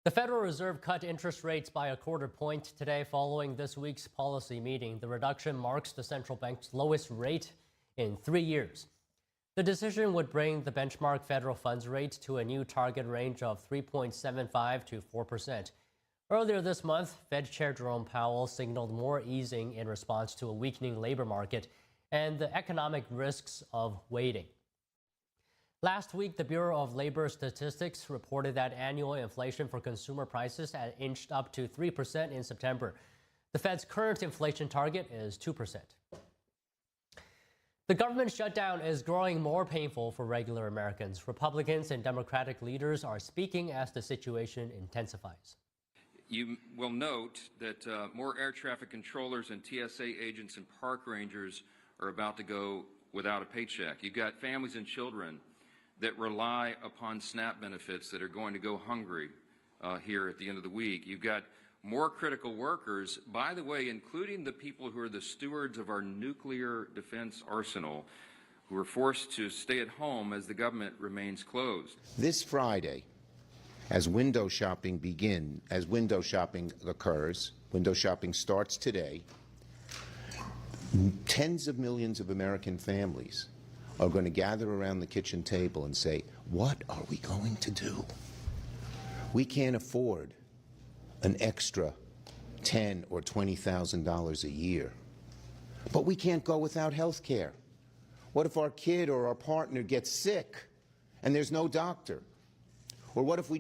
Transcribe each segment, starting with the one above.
The Federal Reserve cut interest rates by a quarter point today following this week's policy meeting. The reduction marks the central bank's lowest rate in 3 years. The decision would bring the benchmark federal funds rate to a new target range of 3.75 to 4%. Earlier this month, Fed Chair Jerome Powell signaled more easing in response to a weakening labor market and the economic risks of waiting. Last week, the Bureau of Labor Statistics reported that annual inflation for consumer prices had inched up to 3% in September. The Fed's current inflation target is 2%. The government shutdown is growing more painful for regular Americans. Republicans and Democratic leaders are speaking as the situation intensifies. You will note that more air traffic controllers and TSA agents and park rangers are about to go without a paycheck. You've got families and children that rely upon SNAP benefits that are going to go hungry here at the end of the week. You've got more critical workers, by the way, including the people who are the stewards of our nuclear defense arsenal, who are forced to stay at home as the government remains closed. This Friday, as window shopping occurs, window shopping starts today, tens of millions of American families are going to gather around the kitchen table and say, what are we going to do? We can't afford an extra $10,000 or $20,000 a year. But we can't go without health care. What if our kid or our partner gets sick and there's no doctor? Or what if we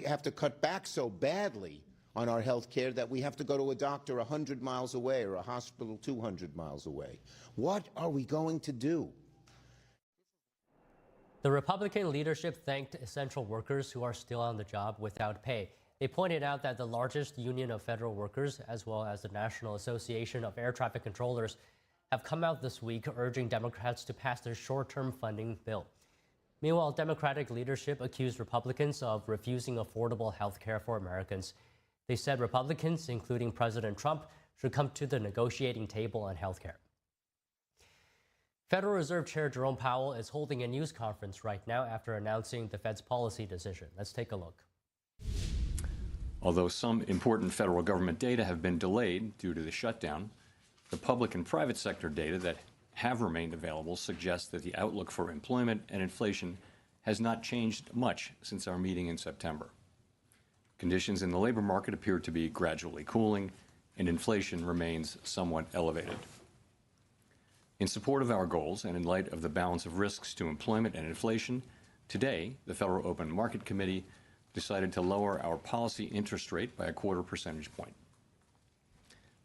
have to cut back so badly on our health care that we have to go to a doctor 100 miles away or a hospital 200 miles away? What are we going to do? The Republican leadership thanked essential workers who are still on the job without pay. They pointed out that the largest union of federal workers, as well as the National Association of Air Traffic Controllers, have come out this week urging Democrats to pass their short-term funding bill. Meanwhile, Democratic leadership accused Republicans of refusing affordable health care for Americans. They said Republicans, including President Trump, should come to the negotiating table on health care. Federal Reserve Chair Jerome Powell is holding a news conference right now after announcing the Fed's policy decision. Let's take a look. Although some important federal government data have been delayed due to the shutdown, the public and private sector data that have remained available suggests that the outlook for employment and inflation has not changed much since our meeting in September. Conditions in the labor market appear to be gradually cooling, and inflation remains somewhat elevated. In support of our goals and in light of the balance of risks to employment and inflation, today the Federal Open Market Committee decided to lower our policy interest rate by a quarter percentage point.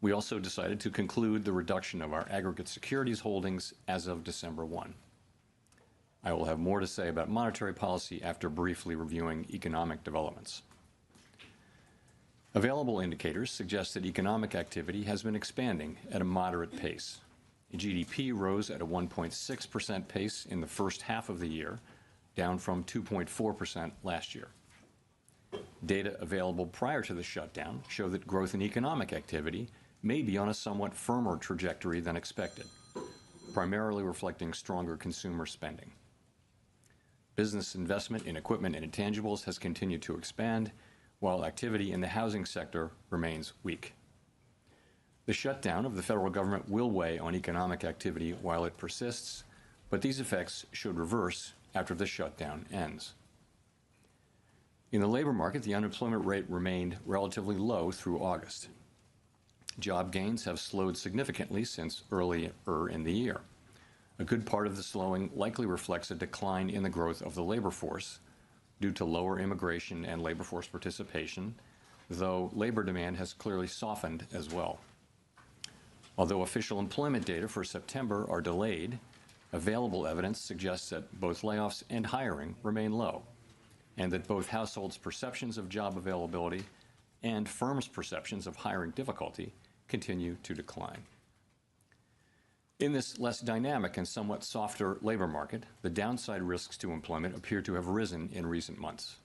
We also decided to conclude the reduction of our aggregate securities holdings as of December 1. I will have more to say about monetary policy after briefly reviewing economic developments. Available indicators suggest that economic activity has been expanding at a moderate pace. GDP rose at a 1.6% pace in the first half of the year, down from 2.4% last year. Data available prior to the shutdown show that growth in economic activity may be on a somewhat firmer trajectory than expected, primarily reflecting stronger consumer spending. Business investment in equipment and intangibles has continued to expand, while activity in the housing sector remains weak. The shutdown of the federal government will weigh on economic activity while it persists, but these effects should reverse after the shutdown ends. In the labor market, the unemployment rate remained relatively low through August. Job gains have slowed significantly since earlier in the year. A good part of the slowing likely reflects a decline in the growth of the labor force due to lower immigration and labor force participation, though labor demand has clearly softened as well. Although official employment data for September are delayed, available evidence suggests that both layoffs and hiring remain low, and that both households' perceptions of job availability and firms' perceptions of hiring difficulty continue to decline. In this less dynamic and somewhat softer labor market, the downside risks to employment appear to have risen in recent months.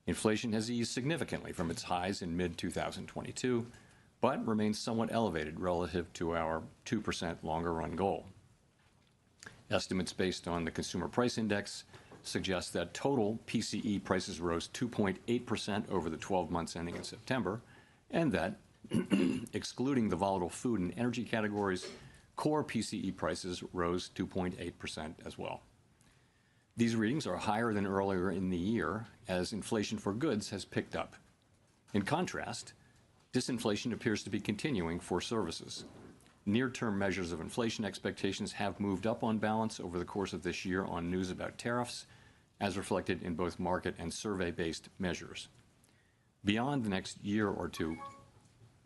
Inflation has eased significantly from its highs in mid-2022, but remains somewhat elevated relative to our 2% longer-run goal. Estimates based on the Consumer Price Index suggests that total PCE prices rose 2.8% over the 12 months ending in September, and that, excluding the volatile food and energy categories, core PCE prices rose 2.8% as well. These readings are higher than earlier in the year as inflation for goods has picked up. In contrast, disinflation appears to be continuing for services. Near-term measures of inflation expectations have moved up on balance over the course of this year on news about tariffs, as reflected in both market and survey-based measures. Beyond the next year or two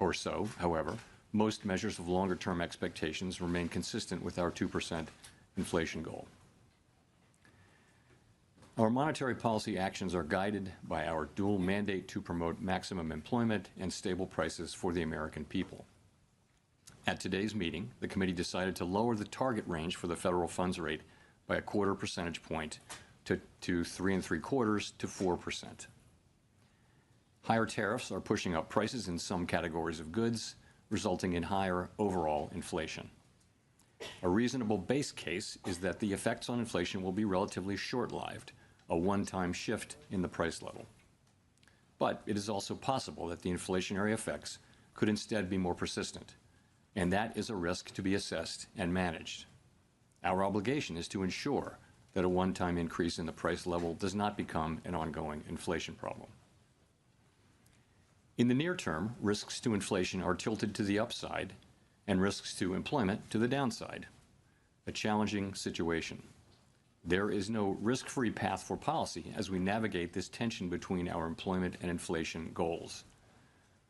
or so, however, most measures of longer-term expectations remain consistent with our 2% inflation goal. Our monetary policy actions are guided by our dual mandate to promote maximum employment and stable prices for the American people. At today's meeting, the committee decided to lower the target range for the federal funds rate by 1/4 percentage point to 3 3/4 to 4%. Higher tariffs are pushing up prices in some categories of goods, resulting in higher overall inflation. A reasonable base case is that the effects on inflation will be relatively short-lived, a one-time shift in the price level. But it is also possible that the inflationary effects could instead be more persistent, and that is a risk to be assessed and managed. Our obligation is to ensure that a one-time increase in the price level does not become an ongoing inflation problem. In the near term, risks to inflation are tilted to the upside and risks to employment to the downside, a challenging situation. There is no risk-free path for policy as we navigate this tension between our employment and inflation goals.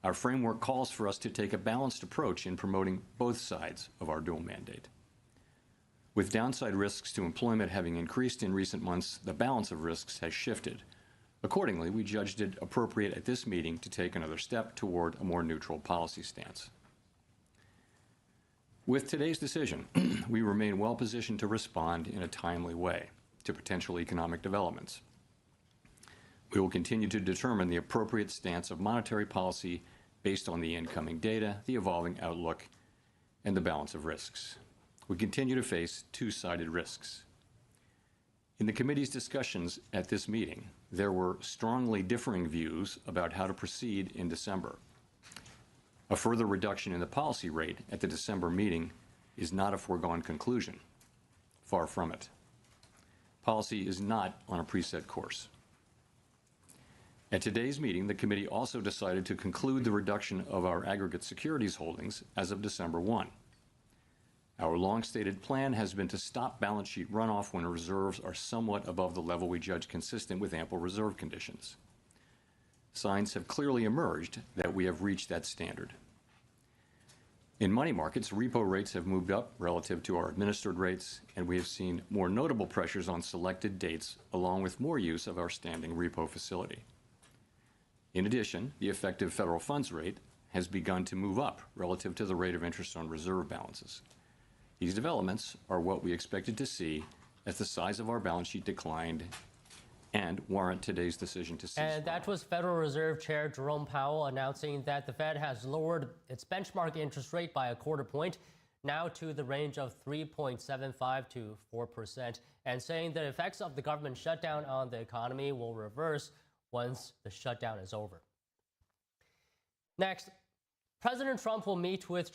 Our framework calls for us to take a balanced approach in promoting both sides of our dual mandate. With downside risks to employment having increased in recent months, the balance of risks has shifted. Accordingly, we judged it appropriate at this meeting to take another step toward a more neutral policy stance. With today's decision, we remain well positioned to respond in a timely way to potential economic developments. We will continue to determine the appropriate stance of monetary policy based on the incoming data, the evolving outlook, and the balance of risks. We continue to face two-sided risks. In the committee's discussions at this meeting, there were strongly differing views about how to proceed in December. A further reduction in the policy rate at the December meeting is not a foregone conclusion. Far from it. Policy is not on a preset course. At today's meeting, the committee also decided to conclude the reduction of our aggregate securities holdings as of December 1. Our long-stated plan has been to stop balance sheet runoff when reserves are somewhat above the level we judge consistent with ample reserve conditions. Signs have clearly emerged that we have reached that standard. In money markets, repo rates have moved up relative to our administered rates, and we have seen more notable pressures on selected dates, along with more use of our standing repo facility. In addition, the effective federal funds rate has begun to move up relative to the rate of interest on reserve balances. These developments are what we expected to see as the size of our balance sheet declined and warrant today's decision to cease. And that was Federal Reserve Chair Jerome Powell announcing that the Fed has lowered its benchmark interest rate by 1/4 point, now to the range of 3.75 to 4%, and saying the effects of the government shutdown on the economy will reverse once the shutdown is over. Next, President Trump will meet with